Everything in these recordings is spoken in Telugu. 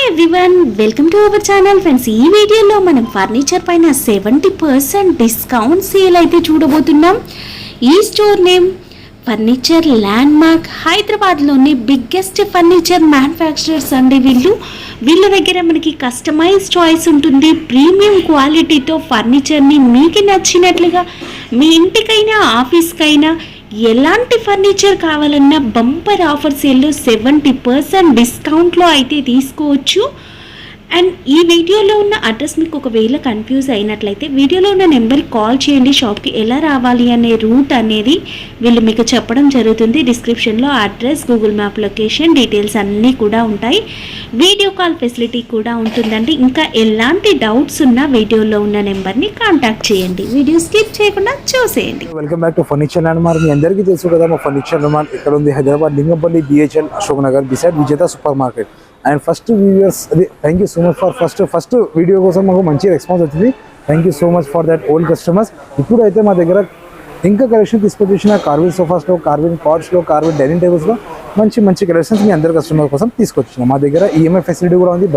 Everyone, welcome to our channel friends. ఈ వీడియోలో మనం ఫర్నిచర్ పైన 70% డిస్కౌంట్ సేల్ అయితే చూడబోతున్నాం. ఈ store name furniture land mark, హైదరాబాద్లోని బిగ్గెస్ట్ ఫర్నిచర్ మ్యానుఫ్యాక్చరర్స్ అండి. వీళ్ళ దగ్గర మనకి కస్టమైజ్ చాయిస్ ఉంటుంది. ప్రీమియం క్వాలిటీతో ఫర్నిచర్ని మీకు నచ్చినట్లుగా మీ ఇంటికైనా ఆఫీస్కైనా ఎలాంటి ఫర్నిచర్ కావాలన్నా బంపర్ ఆఫర్ సేల్లో 70% డిస్కౌంట్లో అయితే తీసుకోవచ్చు. అండ్ ఈ వీడియోలో ఉన్న అడ్రస్ మీకు ఒకవేళ కన్ఫ్యూజ్ అయినట్లయితే వీడియోలో ఉన్న నెంబర్కి కాల్ చేయండి. షాప్కి ఎలా రావాలి అనే రూట్ అనేది వీళ్ళు మీకు చెప్పడం జరుగుతుంది. డిస్క్రిప్షన్లో address, Google map location details అన్నీ కూడా ఉంటాయి. వీడియో కాల్ ఫెసిలిటీ కూడా ఉంటుందండి. ఇంకా ఎలాంటి డౌట్స్ ఉన్నా వీడియోలో ఉన్న నెంబర్ని కాంటాక్ట్ చేయండి. వీడియో స్కిప్ చేయకుండా చూసేయండి. Welcome back to furniture landmark. మీ అందరికీ తెలుసు కదా, మా ఫర్నిచర్ ల్యాండ్ మార్క్ ఇక్కడ ఉంది, Hyderabad Lingampally BHEL Ashok Nagar beside Vijetha supermarket. And first viewers, అది thank you so much for first video కోసం మాకు మంచి రెస్పాన్స్ వచ్చింది. Thank you so much for that old customers. ఇప్పుడు అయితే మా దగ్గర ఇంకా కలెక్షన్ తీసుకొచ్చిన కార్విన్ సోఫాస్లో, కార్విన్ కాట్స్లో, కార్విన్ డైనింగ్ టేబుల్స్లో మంచి కలెక్షన్స్ మీ అందరి కస్టమర్ కోసం తీసుకొచ్చిన. మా దగ్గర ఈఎంఐ ఫెసిలిటీ కూడా ఉంది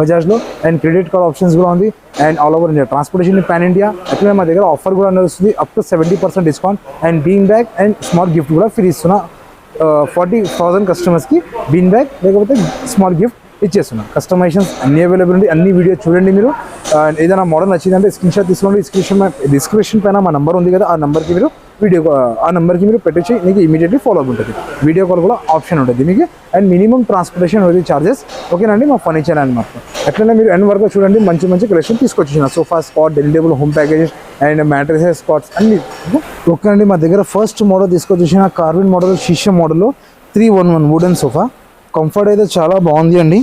బజాజ్లో, అండ్ క్రెడిట్ కార్డ్ ఆప్షన్స్ కూడా ఉంది. And all over India transportation pan India. అట్లనే మా దగ్గర ఆఫర్ కూడా నడుస్తుంది, up to 70% discount and bean bag and small gift కూడా ఫ్రీ ఇస్తున్నా. 40,000 కస్టమర్స్కి బీన్ బ్యాగ్ లేకపోతే స్మాల్ గిఫ్ట్ ఇచ్చేస్తున్నాం. కస్టమైజేషన్స్ అన్ని అవైలబుల్ ఉంది. అన్ని వీడియో చూడండి. మీరు ఏదైనా మోడల్ నచ్చిందంటే స్క్రీన్ షాట్ తీసుకోండి. డిస్క్రిప్షన్ పైన మా నెంబర్ ఉంది కదా, ఆ నెంబర్కి మీరు పెట్టించి మీకు ఇమీడియట్లీ ఫాలో అప్ ఉంటుంది. వీడియో కాల్ కూడా ఆప్షన్ ఉంటుంది మీకు. అండ్ మినిమం ట్రాన్స్పోర్టేషన్ అనేది చార్జెస్ ఓకేనండి మా ఫర్నిచర్ అండ్ మాకు. అట్లనే మీరు ఎండ్ వరకు చూడండి, మంచి కలెక్షన్ తీసుకొచ్చిన sofa, Scott, dining table, home packages and mattresses, Scots అన్ని ఓకేనండి. మా దగ్గర ఫస్ట్ మోడల్ తీసుకొచ్చిన కార్విన్ మోడల్, షీషా మోడల్లో 311 వుడెన్ సోఫా. కంఫర్ట్ అయితే చాలా బాగుంది అండి.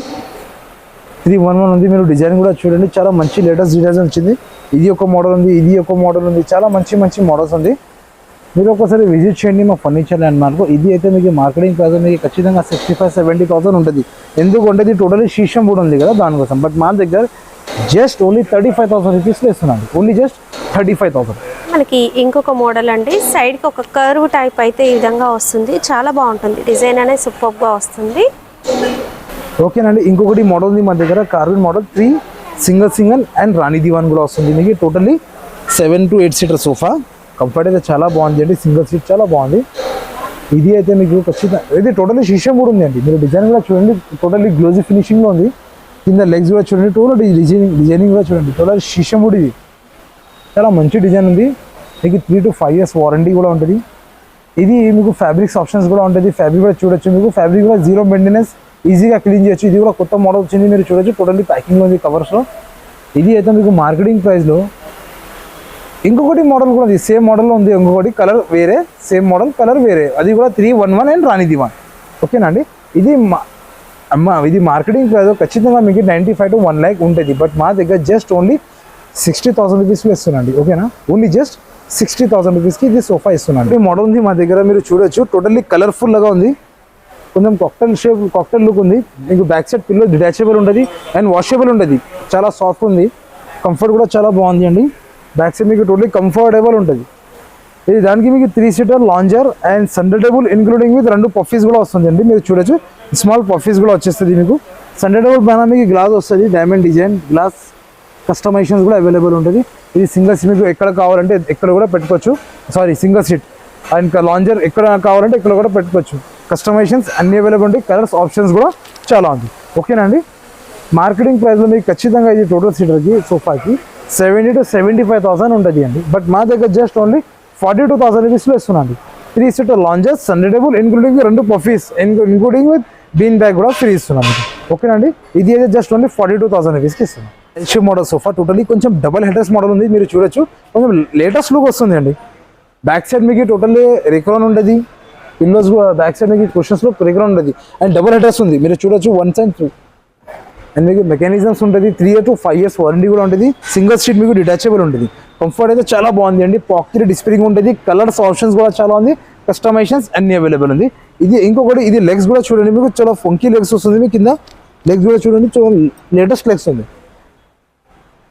311 ఉంది. మీరు డిజైన్ కూడా చూడండి, చాలా మంచి లేటెస్ట్ డిజైన్ వచ్చింది. ఇది ఒక మోడల్ ఉంది, ఇది ఒక మోడల్ ఉంది, చాలా మంచి మోడల్స్ ఉంది. మీరు ఒకసారి విజిట్ చేయండి మా ఫర్నిచర్ ల్యాండ్ మార్క్. ఇది అయితే మీకు మార్కెటింగ్ ప్రైస్ మీకు ఖచ్చితంగా 65,000-70,000 ఉంటుంది. ఎందుకు అంటే ఇది టోటలీ షీషం కూడా ఉంది కదా, దానికోసం. బట్ మా దగ్గర జస్ట్ ఓన్లీ 35,000 రూపీస్లో ఇస్తున్నాను. Only just 35,000. మనకి ఇంకొక మోడల్ అండి, సైడ్కి ఒక కర్వ్ టైప్ అయితే ఈ విధంగా వస్తుంది. చాలా బాగుంటుంది, డిజైన్ అనేది సూపర్గా వస్తుంది. ఓకేనండి. ఇంకొకటి మోడల్ ఉంది మా దగ్గర, కార్విన్ మోడల్ 3 సింగిల్ అండ్ రాణి దివాన్ కూడా వస్తుంది. మీకు totally 7 to 8 seater sofa. Comfort అయితే చాలా బాగుంది అండి, సింగిల్ సీట్ చాలా బాగుంది. ఇది అయితే మీకు ఖచ్చితంగా ఇది టోటల్లీ షీషం కూడా ఉంది అండి. మీరు డిజైన్ కూడా చూడండి, టోటల్లీ గ్లోజీ ఫినిషింగ్లో ఉంది. కింద లెగ్స్ కూడా చూడండి, టోటల్ డిజైనింగ్ కూడా చూడండి, టోటల్ షీషం కూడా. ఇది చాలా మంచి డిజైన్ ఉంది. మీకు 3 to 5 years వారంటీ కూడా ఉంటుంది. ఇది మీకు ఫ్యాబ్రిక్స్ ఆప్షన్స్ కూడా ఉంటుంది. ఫ్యాబ్రిక్ కూడా చూడొచ్చు, మీకు ఫ్యాబ్రిక్ కూడా 0 మెయింటెనెన్స్, ఈజీగా క్లీన్ చేయొచ్చు. ఇది కూడా కొత్త మోడల్ వచ్చింది, మీరు చూడొచ్చు. టోటల్లీ ప్యాకింగ్లో ఉంది కవర్స్లో. ఇది అయితే మీకు మార్కెటింగ్ ప్రైస్లో. ఇంకొకటి మోడల్ కూడా ఉంది, సేమ్ మోడల్లో ఉంది. ఇంకొకటి కలర్ వేరే, సేమ్ మోడల్ కలర్ వేరే. అది కూడా 311 అండ్ రాణి దివాన్. ఓకేనా అండి. ఇది మార్కెటింగ్ ప్రైస్ ఖచ్చితంగా మీకు 95 to 1 lakh ఉంటుంది. బట్ మా దగ్గర జస్ట్ ఓన్లీ 60,000 రూపీస్లో ఇస్తున్నాండి. ఓకేనా, ఓన్లీ జస్ట్ 60,000 రూపీస్కి ఇది సోఫా ఇస్తున్నాండి. ఈ మోడల్ ఉంది మా దగ్గర, మీరు చూడొచ్చు. టోటల్లీ కలర్ఫుల్గా ఉంది, కొంచెం కాక్టైల్ లుక్ ఉంది. మీకు బ్యాక్ సైడ్ పిల్లో డిటాచబుల్ ఉంటుంది అండ్ వాషబుల్ ఉంటుంది. చాలా సాఫ్ట్ ఉంది, కంఫర్ట్ కూడా చాలా బాగుంది అండి. బ్యాక్ సైడ్ మీకు టోటలీ కంఫర్టబుల్ ఉంటుంది. ఇది దానికి మీకు 3 seater lounger and centre table including with 2 puffies కూడా వస్తుంది అండి. మీరు చూడొచ్చు, స్మాల్ పఫీస్ కూడా వచ్చేస్తుంది మీకు. సెంటర్ టేబుల్ పైన మీకు గ్లాస్ వస్తుంది, డైమండ్ డిజైన్ గ్లాస్. కస్టమైజేషన్స్ కూడా అవైలబుల్ ఉంటుంది. ఇది సింగిల్ సీట్, మీకు ఎక్కడ కావాలంటే ఎక్కడ కూడా పెట్టుకోవచ్చు. సింగిల్ సీట్ అండ్ లాంజర్ ఎక్కడ కావాలంటే ఇక్కడ కూడా పెట్టుకోవచ్చు. కస్టమైజేషన్స్ అన్ని అవైలబుల్ ఉంటాయి. కలర్స్ ఆప్షన్స్ కూడా చాలా ఉంది. ఓకేనా అండి. మార్కెటింగ్ ప్రైస్లో మీకు ఖచ్చితంగా ఇది టోటల్ సీటర్కి సోఫాకి 70 to 75,000 ఉంటుంది అండి. బట్ మా దగ్గర జస్ట్ ఓన్లీ 42,000 రూపీస్లో ఇస్తున్నాను. 3 seater loungers, centre table including 2 puffies including with bean bag కూడా ఫ్రీ ఇస్తున్నాను. ఓకేనండి. ఇది అయితే జస్ట్ ఓన్లీ 42,000 రూపీస్కి ఇస్తున్నాను. ఎల్షీ మోడల్ సోఫా, టోటలీ కొంచెం డబల్ హెడర్స్ మోడల్ ఉంది. మీరు చూడొచ్చు, కొంచెం లేటెస్ట్ లుక్ వస్తుంది అండి. బ్యాక్ సైడ్ మీకు టోటల్లీ రిక్రాన్ ఉంటుంది. పిల్లోస్ బ్యాక్ సైడ్ మీకు క్వశ్చన్స్లో రిక్రాన్ ఉంటుంది అండ్ డబల్ హెడర్స్ ఉంది. మీరు చూడొచ్చు 1 and 2 అండ్ మీకు మెకానిజమ్స్ ఉంటుంది. 3 to 5 years వారంటీ కూడా ఉంటుంది. సింగిల్ సీట్ మీకు డిటాచబుల్ ఉంటుంది. కంఫర్ట్ అయితే చాలా బాగుంది అండి. పాకెట్ డిస్ప్లేయింగ్ ఉంటుంది. కలర్స్ ఆప్షన్స్ కూడా చాలా ఉంది. కస్టమైజేషన్స్ అన్ని అవైలబుల్ ఉంది. ఇది ఇంకొకటి, ఇది లెగ్స్ కూడా చూడండి, మీకు చాలా ఫంకీ లెగ్స్ వస్తుంది. మీకు కింద లెగ్స్ కూడా చూడండి, లేటెస్ట్ లెగ్స్ ఉంది.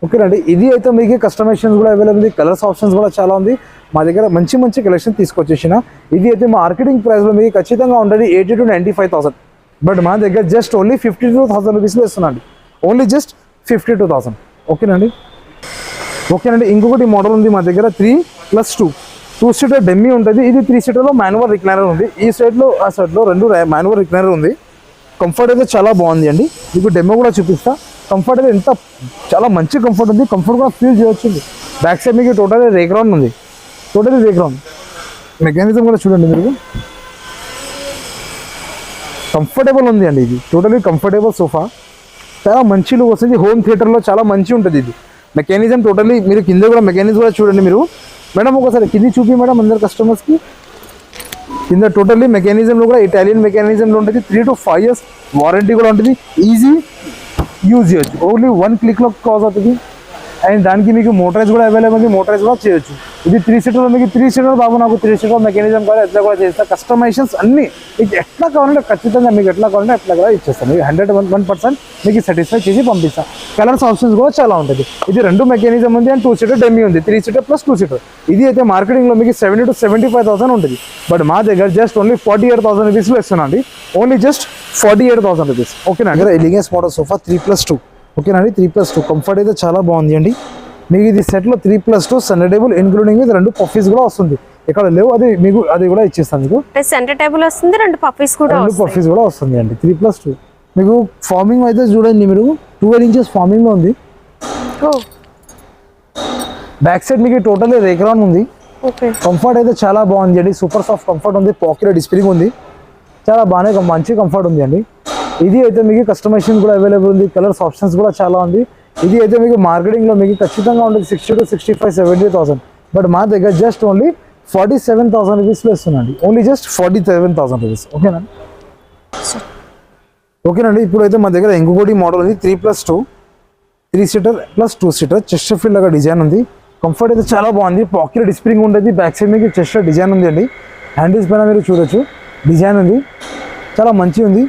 ఓకేనండి. ఇది అయితే మీకు కస్టమైజేషన్స్ కూడా అవైలబుల్ ఉంది. కలర్స్ ఆప్షన్స్ కూడా చాలా ఉంది. మా దగ్గర మంచి కలెక్షన్ తీసుకొచ్చేసిన. ఇది అయితే మార్కెటింగ్ ప్రైస్లో మీకు ఖచ్చితంగా ఉంటుంది 80 to 95,000. బట్ మా దగ్గర జస్ట్ ఓన్లీ 52,000 రూపీస్లో ఇస్తున్నాండి. Only just 52,000. ఓకేనండి. ఇంకొకటి మోడల్ ఉంది మా దగ్గర 3+2 2-సీటర్ డెమ్మీ ఉంటుంది. ఇది 3-సీటర్లో మాన్యువల్ రిక్లైనర్ ఉంది. ఈ సైడ్లో ఆ సైడ్లో 2 మాన్యువల్ రిక్లైనర్ ఉంది. కంఫర్ట్ అయితే చాలా బాగుంది అండి. మీకు డెమో కూడా చూపిస్తా. కంఫర్ట్ అయితే ఎంత చాలా మంచి కంఫర్ట్ ఉంది. కంఫర్ట్ కూడా ఫీల్ చేయొచ్చు. బ్యాక్ సైడ్ మీకు టోటల్ రేక్ రౌండ్ ఉంది. మెకానిజం కూడా చూడండి మీరు. కంఫర్టబుల్ ఉంది అండి. ఇది టోటలీ కంఫర్టబుల్ సోఫా. చాలా మంచి లుక్ వస్తుంది. హోమ్ థియేటర్లో చాలా మంచి ఉంటుంది ఇది. మెకానిజం టోటలీ మీరు కింద కూడా మెకానిజం కూడా చూడండి మీరు. మేడం ఒకసారి కింద చూపి మేడం అందరు కస్టమర్స్కి. కింద టోటల్లీ మెకానిజంలో కూడా ఇటాలియన్ మెకానిజంలో ఉంటుంది. 3 to 5 years వారంటీ కూడా ఉంటుంది. ఈజీ యూజ్ చేయొచ్చు. ఓన్లీ 1 క్లిక్లో క్లోజ్ అవుతుంది. అండ్ దానికి మీకు మోటరైజ్ కూడా అవైలబుల్ ఉంది. మోటరైజ్ కూడా చేయొచ్చు. ఇది 3-సీటర్లో మీకు 3-సీటర్ బాబు నాకు 3-సీటర్ మెకానిజం కావాలి ఎట్లా కూడా చేస్తా. కస్టమైజేషన్స్ అన్నీ మీకు ఎట్లా కావాలంటే ఖచ్చితంగా మీకు ఎట్లా కావాలంటే అట్లా కూడా ఇచ్చేస్తాను. మీకు 101% మీకు సాటిస్ఫై చేసి పంపిస్తాను. కలర్స్ ఆప్షన్స్ కూడా చాలా ఉంటుంది. ఇది 2 మెకానిజం ఉంది అండ్ 2-సీటర్ డెమ్మీ ఉంది. 3-సీటర్ + 2-సీటర్. ఇది అయితే మార్కెటింగ్లో మీకు 70 to 75,000 ఉంటుంది. బట్ మా దగ్గర జస్ట్ ఓన్లీ 48,000 రూపీస్లో ఇస్తున్నాండి. Only just 48,000 rupees. ఓకేనా. దగ్గర ఎలిగెన్స్ మోడల్ సోఫా 3+2. ఓకేనండి. 3+2 కంఫర్ట్ అయితే చాలా బాగుంది అండి. మీకు ఇది సెట్లో 3+2 centre table including with 2 puffies కూడా వస్తుంది. ఇక్కడ లేవు అది మీకు అది కూడా ఇచ్చేస్తాను. మీకు సెంటర్ టేబుల్ వస్తుంది, 2 పఫీస్ కూడా వస్తుంది అండి. 3+2 మీకు ఫార్మింగ్ అయితే చూడండి మీరు 12 inches ఫార్మింగ్లో ఉంది. బ్యాక్ సైడ్ మీకు టోటల్ రేక్ రౌండ్ ఉంది. కంఫర్ట్ అయితే చాలా బాగుంది అండి. సూపర్ సాఫ్ట్ కంఫర్ట్ ఉంది. పాకెట్ డిస్ప్లేయింగ్ ఉంది. చాలా బాగానే మంచి కంఫర్ట్ ఉంది అండి. ఇది అయితే మీకు కస్టమైజేషన్ కూడా అవైలబుల్ ఉంది. కలర్స్ ఆప్షన్స్ కూడా చాలా ఉంది. ఇది అయితే మీకు మార్కెటింగ్లో మీకు ఖచ్చితంగా ఉంటుంది 60 to 65, 70,000. బట్ మా దగ్గర జస్ట్ ఓన్లీ 47,000 రూపీస్లో ఇస్తున్నాండి. Only just 47,000 rupees. ఓకేనండి. ఇప్పుడైతే మా దగ్గర ఇంకొకటి మోడల్ ఉంది 3+2 3-సీటర్ + 2-సీటర్ చెస్ట్ ఫీల్ లాగా డిజైన్ ఉంది. కంఫర్ట్ అయితే చాలా బాగుంది. పాకెట్ డిస్ప్లేయింగ్ ఉంటుంది. బ్యాక్ సైడ్ మీకు చెస్ట్ డిజైన్ ఉంది అండి. హ్యాండిల్స్ పైన మీరు చూడొచ్చు డిజైన్ ఉంది. చాలా మంచి ఉంది.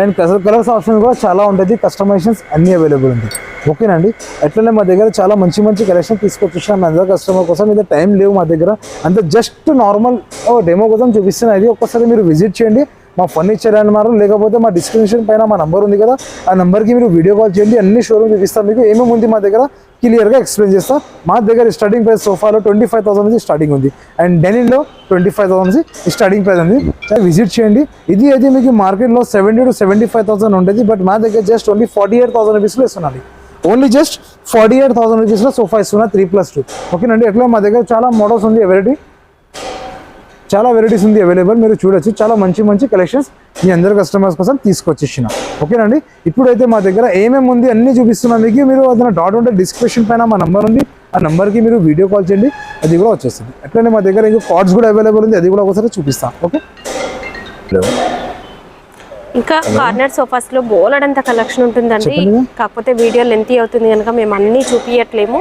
అండ్ కలర్స్ ఆప్షన్ కూడా చాలా ఉంటుంది. కస్టమైజేషన్స్ అన్నీ అవైలబుల్ ఉంది. ఓకేనండి. అట్లనే మా దగ్గర చాలా మంచి కలెక్షన్ తీసుకొచ్చేసాం అందరూ కస్టమర్ కోసం. ఇది టైం లేవు మా దగ్గర అంతే. జస్ట్ నార్మల్ డెమో కోసం చూపిస్తున్నాయి. ఇది ఒక్కసారి మీరు విజిట్ చేయండి. మా ఫర్నిచర్ అన్నారు లేకపోతే మా డిస్క్రిప్షన్ పైన మా నంబర్ ఉంది కదా, ఆ నెంబర్కి మీరు వీడియో కాల్ చేయండి. అన్ని షోరూమ్ చూపిస్తాం. మీకు ఏమేమి ఉంది మా దగ్గర క్లియర్గా ఎక్స్ప్లెయిన్ చేస్తా. మా దగ్గర స్టార్టింగ్ ప్రైస్ సోఫాలో 25,000 నుంచి స్టార్టింగ్ ఉంది. అండ్ డెనిన్లో 25,000 నుంచి స్టార్టింగ్ ప్రైస్ ఉంది. విజిట్ చేయండి. ఇది అయితే మీకు మార్కెట్లో 70 to 75,000 ఉంటుంది. బట్ మా దగ్గర జస్ట్ ఓన్లీ 48,000 రూపీస్లో ఇస్తున్నాను. ఓన్లీ జస్ట్ 48,000 రూపీస్లో సోఫా ఇస్తున్నా 3+2. ఓకేనండి. ఎట్లా మా దగ్గర చాలా మోడల్స్ ఉంది. చాలా వెరైటీస్ ఉంది అవైలబుల్. మీరు చూడొచ్చు. చాలా మంచి కలెక్షన్స్ మీ అందరు కస్టమర్స్ కోసం తీసుకొచ్చేసిన. ఓకేనండి. ఇప్పుడైతే మా దగ్గర ఏమేమి ఉంది అన్నీ చూపిస్తున్నాం మీకు. మీరు ఏదైనా డౌట్ ఉంటే డిస్క్రిప్షన్ పైన మా నెంబర్ ఉంది. ఆ నెంబర్కి మీరు వీడియో కాల్ చేయండి. అది కూడా వచ్చేస్తుంది. అట్లనే మా దగ్గర ఇంకా కార్డ్స్ కూడా అవైలబుల్ ఉంది. అది కూడా ఒకసారి చూపిస్తాం. ఓకే. ఇంకా కార్నర్ సోఫాస్ లో బోలెడంత కలెక్షన్ ఉంటుందండి. కాకపోతే వీడియో లెంతీ అవుతుంది కనుక మేము అన్నీ చూపించట్లేము.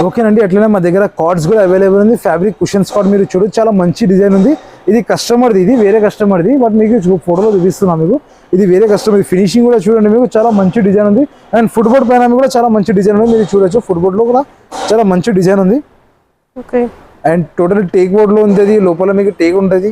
ఓకేనండి. అట్లనే మా దగ్గర కార్డ్స్ కూడా అవైలబుల్ ఉంది. ఫ్యాబ్రిక్ కుషన్స్ కార్డ్ మీరు చూడొచ్చు. చాలా మంచి డిజైన్ ఉంది. ఇది కస్టమర్ది, ఇది వేరే కస్టమర్ది. బట్ మీకు ఫోటోలో చూపిస్తున్నాం మీకు. ఇది వేరే కస్టమర్. ఫినిషింగ్ కూడా చూడండి మీకు. చాలా మంచి డిజైన్ ఉంది. అండ్ ఫుట్బోర్డ్ పైన కూడా చాలా మంచి డిజైన్ ఉంది. మీరు చూడొచ్చు. ఫుట్బోర్డ్లో కూడా చాలా మంచి డిజైన్ ఉంది. అండ్ టోటల్ టేక్ బోర్డ్లో ఉంది. లోపల మీకు టేక్ ఉంటుంది.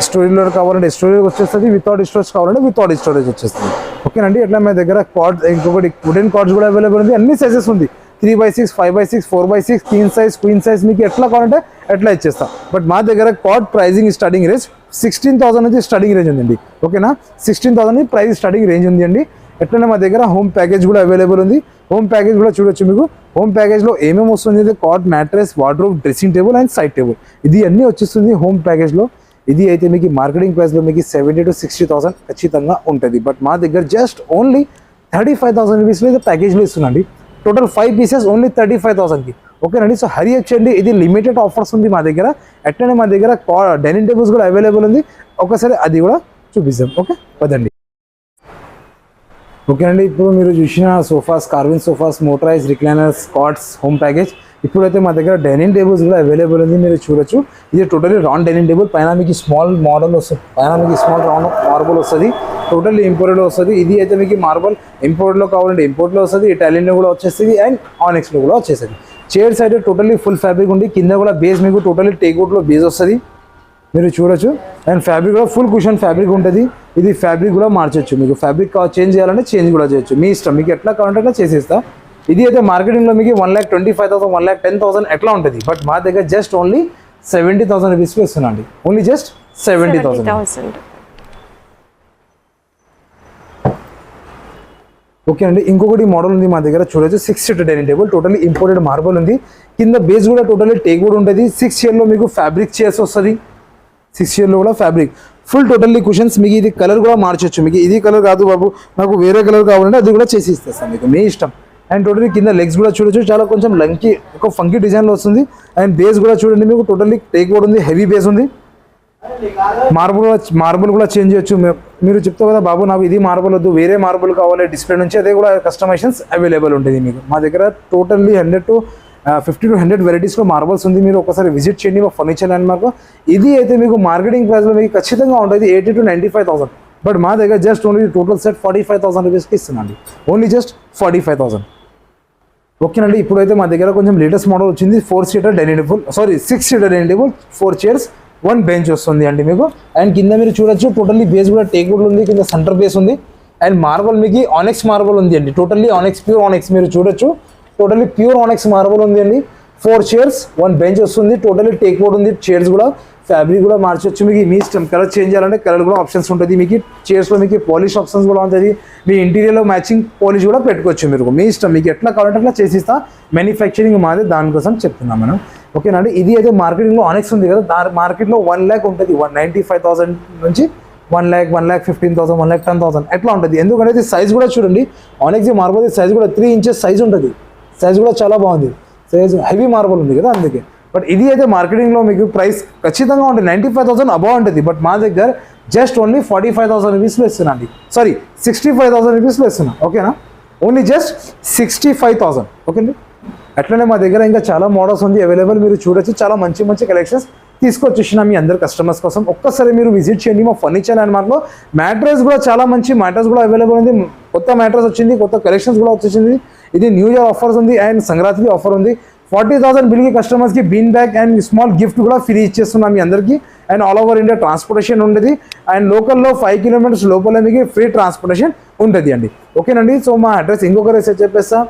స్టోరేజ్లో కావాలంటే స్టోరేజ్ వచ్చేస్తుంది. వితౌట్ స్టోరేజ్ కావాలంటే వితౌట్ స్టోరేజ్ వచ్చేస్తుంది. ఓకేనండి. అట్లా మా దగ్గర కార్డ్ ఇంకొకటి వుడెన్ కార్డ్స్ కూడా అవైలబుల్ ఉంది. అన్ని సైజెస్ ఉంది. 3x6, 5x6, 4x6, king size, queen size మీకు ఎట్లా కావాలంటే ఎట్లా ఇచ్చేస్తాం. బట్ మా దగ్గర కార్డ్ ప్రైజింగ్ స్టార్టింగ్ రేంజ్ 16,000 నుంచి స్టార్టింగ్ రేంజ్ ఉందండి. ఓకేనా. 16,000 ప్రైస్ స్టార్టింగ్ రేంజ్ ఉంది అండి. ఎట్లనే మా దగ్గర హోమ్ ప్యాకేజ్ కూడా అవైలబుల్ ఉంది. హోమ్ ప్యాకేజ్ కూడా చూడొచ్చు మీకు. హోమ్ ప్యాకేజ్లో ఏమేమి వస్తుంది? Card, mattress, wardrobe, dressing table and side table. ఇది అన్నీ వచ్చేస్తుంది హోమ్ ప్యాకేజ్లో. ఇది అయితే మీకు మార్కెటింగ్ ప్రైస్లో మీకు 70 to 60,000 ఖచ్చితంగా ఉంటుంది. బట్ మా దగ్గర జస్ట్ ఓన్లీ 35,000 రూపీస్లో అయితే ప్యాకేజ్లో ఇస్తుందండి. టోటల్ 5 పీసెస్ ఓన్లీ 35,000కి. ఓకేనండి. సో హరి వచ్చండి. ఇది లిమిటెడ్ ఆఫర్స్ ఉంది మా దగ్గర. అట్లనే మా దగ్గర డైనింగ్ టేబుల్స్ కూడా అవైలబుల్ ఉంది. ఒకసారి అది కూడా చూపిస్తాం. ఓకే పదండి. ఓకేనండి. ఇప్పుడు మీరు చూసిన sofas, కార్విన్ sofas, motorise, recliners, cards, home package. ఇప్పుడైతే మా దగ్గర డైనింగ్ టేబుల్స్ కూడా అవైలబుల్ ఉంది. మీరు చూడొచ్చు. ఇది టోటలీ రౌండ్ డైనింగ్ టేబుల్. పైన మీకు స్మాల్ మోడల్ వస్తుంది. పైన మీకు స్మాల్ రౌండ్ మార్బుల్ వస్తుంది. టోటల్లీ ఇంపోర్టెడ్ వస్తుంది. ఇది అయితే మీకు మార్బల్ ఇంపోర్ట్లో కావాలంటే ఇంపోర్ట్లో వస్తుంది. ఇటాలియన్లో కూడా వచ్చేస్తుంది. అండ్ ఆనెక్స్లో కూడా వచ్చేస్తుంది. చైర్స్ అయితే టోటల్లీ ఫుల్ ఫ్యాబ్రిక్ ఉంది. కింద కూడా బేస్ మీకు టోటల్లీ టేక్వుడ్లో బేస్ వస్తుంది. మీరు చూడొచ్చు. అండ్ ఫ్యాబ్రిక్ కూడా ఫుల్ కుషన్ ఫ్యాబ్రిక్ ఉంటుంది. ఇది ఫ్యాబ్రిక్ కూడా మార్చొచ్చు, మీకు ఫ్యాబ్రిక్ చేంజ్ చేయాలంటే చేంజ్ కూడా చేయొచ్చు, మీ ఇష్టం, మీకు ఎట్లా కావాలంటే అట్లా చేసేస్తా. ఇది అయితే మార్కెటింగ్లో మీకు 1,25,000 1,10,000 ఎట్లా ఉంటుంది, బట్ మా దగ్గర జస్ట్ ఓన్లీ 70,000 రూపీస్కి ఇస్తున్నా అండి. Only just 70,000. ఓకే అండి. ఇంకొకటి మోడల్ ఉంది మా దగ్గర చూడొచ్చు. 6 seater dining table, totally imported marble ఉంది. కింద బేస్ కూడా టోటల్లీ టేక్ వుడ్ ఉంటుంది. 6 ఇయర్లో మీకు ఫ్యాబ్రిక్ చైర్స్ వస్తుంది. 6 ఇయర్లో కూడా ఫ్యాబ్రిక్ ఫుల్ టోటల్లీ కుషన్స్. మీకు ఇది కలర్ కూడా మార్చొచ్చు, మీకు ఇది కలర్ కాదు బాబు నాకు వేరే కలర్ కావాలంటే అది కూడా చేసి ఇస్తాను, మీకు మీ ఇష్టం. అండ్ టోటల్లీ కింద లెగ్స్ కూడా చూడొచ్చు, చాలా కొంచెం లంకీ ఒక ఫంకీ డిజైన్లో వస్తుంది. అండ్ బేస్ కూడా చూడండి, మీకు టోటల్లీ టేక్ వుడ్ ఉంది, హెవీ బేస్ ఉంది. మార్బుల్ కూడా చేంజ్ చేయొచ్చు. మీరు చెప్తావు కదా బాబు నాకు ఇది మార్బుల్ వద్దు వేరే మార్బుల్ కావాలి డిస్ప్లే నుంచి, అదే కూడా కస్టమైజేషన్స్ అవైలబుల్ ఉంటుంది మీకు మా దగ్గర. టోటల్లీ 100 to 50 to 100 వెరైటీస్లో మార్బల్స్ ఉంది. మీరు ఒకసారి విజిట్ చేయండి మా ఫర్నిచర్ ల్యాండ్ మార్క్. ఇది అయితే మీకు మార్కెటింగ్ ప్రైస్లో మీకు ఖచ్చితంగా ఉంటుంది 80,000 to 95,000, బట్ మా దగ్గర జస్ట్ ఓన్లీ టోటల్ సెట్ 45,000 రూపీస్కి ఇస్తున్నాండి, ఓన్లీ జస్ట్ 45,000. ఓకేనండి. ఇప్పుడైతే మా దగ్గర కొంచెం లేటెస్ట్ మోడల్ వచ్చింది. 4 seater dining table, 6 seater dining table, 4 chairs, 1 bench వస్తుంది అండి మీకు. అండ్ కింద మీరు చూడొచ్చు టోటల్లీ బేస్ కూడా టేక్ వుడ్ ఉంది, కింద సెంటర్ బేస్ ఉంది. అండ్ మార్బల్ మీకు ఆనెక్స్ మార్బల్ ఉంది అండి, టోటల్లీ ఆనెక్స్, ప్యూర్ ఆనెక్స్. మీరు చూడొచ్చు టోటల్లీ ప్యూర్ ఆనెక్స్ మార్బల్ ఉంది అండి. 4 చైర్స్, 1 బెంచ్ వస్తుంది, టోటల్లీ టేక్ వుడ్ ఉంది. చైర్స్ కూడా ఫ్యాబ్రిక్ కూడా మార్చొచ్చు, మీకు మీ ఇష్టం. కలర్ చేంజ్ చేయాలంటే కలర్ కూడా ఆప్షన్స్ ఉంటుంది మీకు. చైర్స్లో మీకు పాలిష్ ఆప్షన్స్ కూడా ఉంటుంది, మీ ఇంటీరియర్లో మ్యాచింగ్ పాలిష్ కూడా పెట్టుకోవచ్చు మీరు, మీ ఇష్టం. మీకు ఎట్లా కావాలంటే అట్లా చేసిస్తా. మ్యానుఫ్యాక్చరింగ్ మాది, దానికోసం చెప్తున్నాం మనం. ఓకేనండి. ఇది అయితే మార్కెటింగ్లో ఆనెక్స్ ఉంది కదా, దాని మార్కెట్లో 1 lakh ఉంటుంది. 195,000 నుంచి 1 lakh, 1,15,000, 1,10,000 ఎట్లా ఉంటుంది. ఎందుకంటే ఇది సైజ్ కూడా చూడండి, ఆనెక్స్ మార్బల్ సైజ్ కూడా 3 inches సైజ్ ఉంటుంది. సైజ్ కూడా చాలా బాగుంది, సైజ్ హెవీ మార్బల్ ఉంది కదా అందుకే. బట్ ఇది అయితే మార్కెటింగ్లో మీకు ప్రైస్ ఖచ్చితంగా ఉంటుంది 95,000 అబౌవ్ ఉంటుంది, బట్ మా దగ్గర జస్ట్ ఓన్లీ 45,000 రూపీస్లో ఇస్తున్నా అండి. సారీ 65,000 రూపీస్లో ఇస్తున్నా. ఓకేనా, ఓన్లీ జస్ట్ 65,000. ఓకే అండి. అట్లనే మా దగ్గర ఇంకా చాలా మోడల్స్ ఉంది అవైలబుల్, మీరు చూడొచ్చు. చాలా మంచి మంచి కలెక్షన్స్ తీసుకొచ్చేసిన మీ అందరు కస్టమర్స్ కోసం. ఒక్కసారి మీరు విజిట్ చేయండి మా ఫర్నిచర్ ల్యాండ్ మార్క్లో. మ్యాట్రెస్ కూడా చాలా మంచి మ్యాట్రెస్ కూడా అవైలబుల్ ఉంది. కొత్త మ్యాట్రెస్ వచ్చింది, కొత్త కలెక్షన్స్ కూడా వచ్చేసింది. ఇది న్యూ ఇయర్ ఆఫర్స్ ఉంది అండ్ సంక్రాంతి ఆఫర్ ఉంది. 40,000 బిల్కి కస్టమర్స్కి bean bag and small gift కూడా ఫ్రీ ఇచ్చేస్తున్నాం మీ అందరికీ. And all over India transportation ఉంటుంది. అండ్ లోకల్లో 5 kilometers లోపల మీకు ఫ్రీ ట్రాన్స్పోర్టేషన్ ఉంటుంది అండి. ఓకేనండి. సో మా అడ్రస్ ఇంకొకరి చెప్పేస్తా.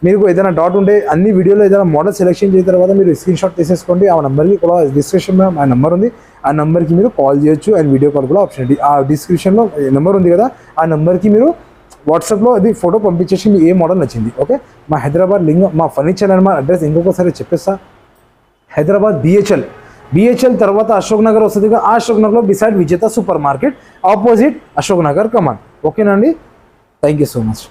మీకు ఏదైనా డౌట్ ఉంటే అన్ని వీడియోలో ఏదైనా మోడల్ సెలెక్షన్ చేసిన తర్వాత మీరు స్క్రీన్ షాట్ తీసేసుకోండి. ఆ నెంబర్కి కూడా డిస్క్రిప్షన్లో ఆ నెంబర్ ఉంది, ఆ నెంబర్కి మీరు కాల్ చేయొచ్చు. అండ్ వీడియో కాల్ కూడా ఆప్షన్ ఉంది. ఆ డిస్క్రిప్షన్లో నెంబర్ ఉంది కదా, ఆ నెంబర్కి మీరు వాట్సాప్లో అది ఫోటో పంపించేసి మీకు ఏ మోడల్ నచ్చింది. ఓకే. మా హైదరాబాద్ లింక్ మా ఫర్నిచర్ అండ్ మా అడ్రస్ ఇంకొకసారి చెప్పేస్తా. హైదరాబాద్ బిహెచ్ఎల్ తర్వాత అశోక్ నగర్ వస్తుంది. ఆ అశోక్ నగర్లో beside Vijetha supermarket opposite Ashok Nagar Kaman. ఓకేనండి. Thank you so much.